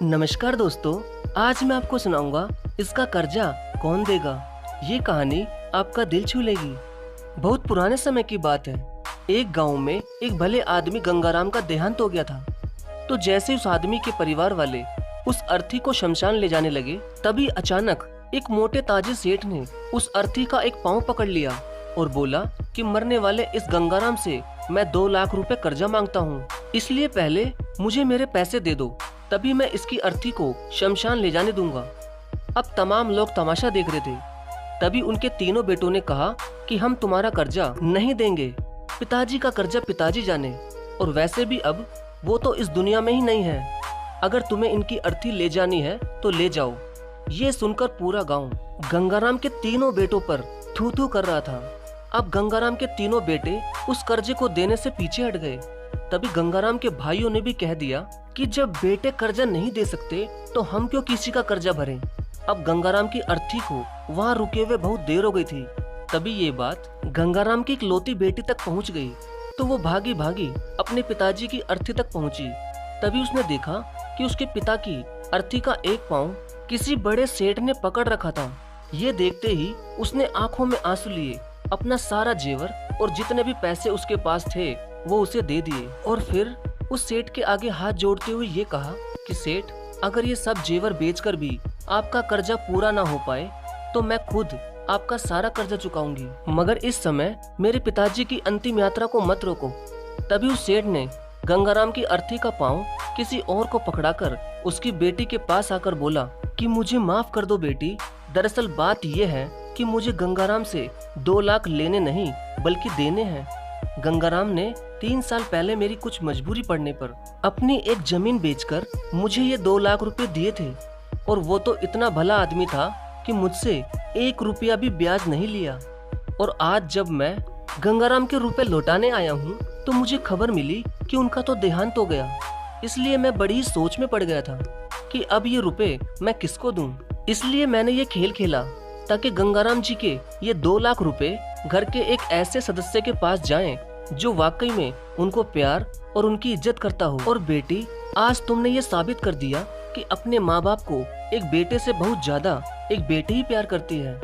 नमस्कार दोस्तों, आज मैं आपको सुनाऊंगा इसका कर्जा कौन देगा। ये कहानी आपका दिल छू लेगी। बहुत पुराने समय की बात है। एक गांव में एक भले आदमी गंगाराम का देहांत हो गया था। तो जैसे उस आदमी के परिवार वाले उस अर्थी को शमशान ले जाने लगे, तभी अचानक एक मोटे ताजिर सेठ ने उस अर्थी का एक पांव पकड़ लिया और बोला कि मरने वाले इस गंगाराम से मैं 2 लाख रुपए कर्जा मांगता हूँ, इसलिए पहले मुझे मेरे पैसे दे दो, तभी मैं इसकी अर्थी को शमशान ले जाने दूंगा। अब तमाम लोग तमाशा देख रहे थे। तभी उनके तीनों बेटों ने कहा कि हम तुम्हारा कर्जा नहीं देंगे। पिताजी का कर्जा पिताजी जाने, और वैसे भी अब वो तो इस दुनिया में ही नहीं है। अगर तुम्हें इनकी अर्थी ले जानी है तो ले जाओ। ये सुनकर पूरा गांव गंगाराम के तीनों बेटों पर थू थू कर रहा था। अब गंगाराम के तीनों बेटे उस कर्जे को देने से पीछे हट गए। तभी गंगाराम के भाइयों ने भी कह दिया कि जब बेटे कर्जा नहीं दे सकते तो हम क्यों किसी का कर्जा भरें। अब गंगाराम की अर्थी को वहां रुके हुए बहुत देर हो गई थी। तभी ये बात गंगाराम की इकलौती बेटी तक पहुंच गई। तो वो भागी भागी अपने पिताजी की अर्थी तक पहुंची। तभी उसने देखा कि उसके पिता की अर्थी का एक पांव किसी बड़े सेठ ने पकड़ रखा था। ये देखते ही उसने आंखों में आंसू लिए, अपना सारा जेवर और जितने भी पैसे उसके पास थे वो उसे दे दिए, और फिर उस सेठ के आगे हाथ जोड़ते हुए ये कहा कि सेठ, अगर ये सब जेवर बेचकर भी आपका कर्जा पूरा ना हो पाए तो मैं खुद आपका सारा कर्जा चुकाऊंगी, मगर इस समय मेरे पिताजी की अंतिम यात्रा को मत रोको। तभी उस सेठ ने गंगाराम की अर्थी का पांव किसी और को पकड़ाकर उसकी बेटी के पास आकर बोला कि मुझे माफ कर दो बेटी, दरअसल बात यह है कि मुझे गंगाराम से 2 लाख लेने नहीं बल्कि देने हैं। गंगाराम ने 3 साल पहले मेरी कुछ मजबूरी पड़ने पर अपनी एक जमीन बेचकर मुझे ये 2 लाख रुपए दिए थे, और वो तो इतना भला आदमी था कि मुझसे 1 रुपया भी ब्याज नहीं लिया। और आज जब मैं गंगाराम के रुपए लौटाने आया हूँ तो मुझे खबर मिली कि उनका तो देहांत हो गया। इसलिए मैं बड़ी सोच में पड़ गया था कि अब ये रुपए मैं किसको दूं। इसलिए मैंने ये खेल खेला ताकि गंगाराम जी के ये 2 लाख रुपए घर के एक ऐसे सदस्य के पास जाएं जो वाकई में उनको प्यार और उनकी इज्जत करता हो। और बेटी, आज तुमने ये साबित कर दिया कि अपने माँ बाप को एक बेटे से बहुत ज्यादा एक बेटी ही प्यार करती है।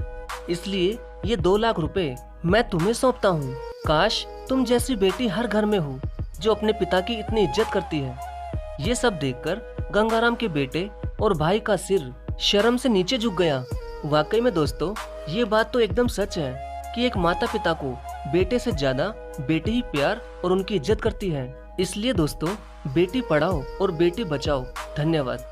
इसलिए ये 2 लाख रुपए मैं तुम्हें सौंपता हूँ। काश तुम जैसी बेटी हर घर में हो जो अपने पिता की इतनी इज्जत करती है। ये सब देखकर गंगाराम के बेटे और भाई का सिर शर्म से नीचे झुक गया। वाकई में दोस्तों, ये बात तो एकदम सच है कि एक माता पिता को बेटे से ज्यादा बेटी ही प्यार और उनकी इज्जत करती है। इसलिए दोस्तों, बेटी पढ़ाओ और बेटी बचाओ। धन्यवाद।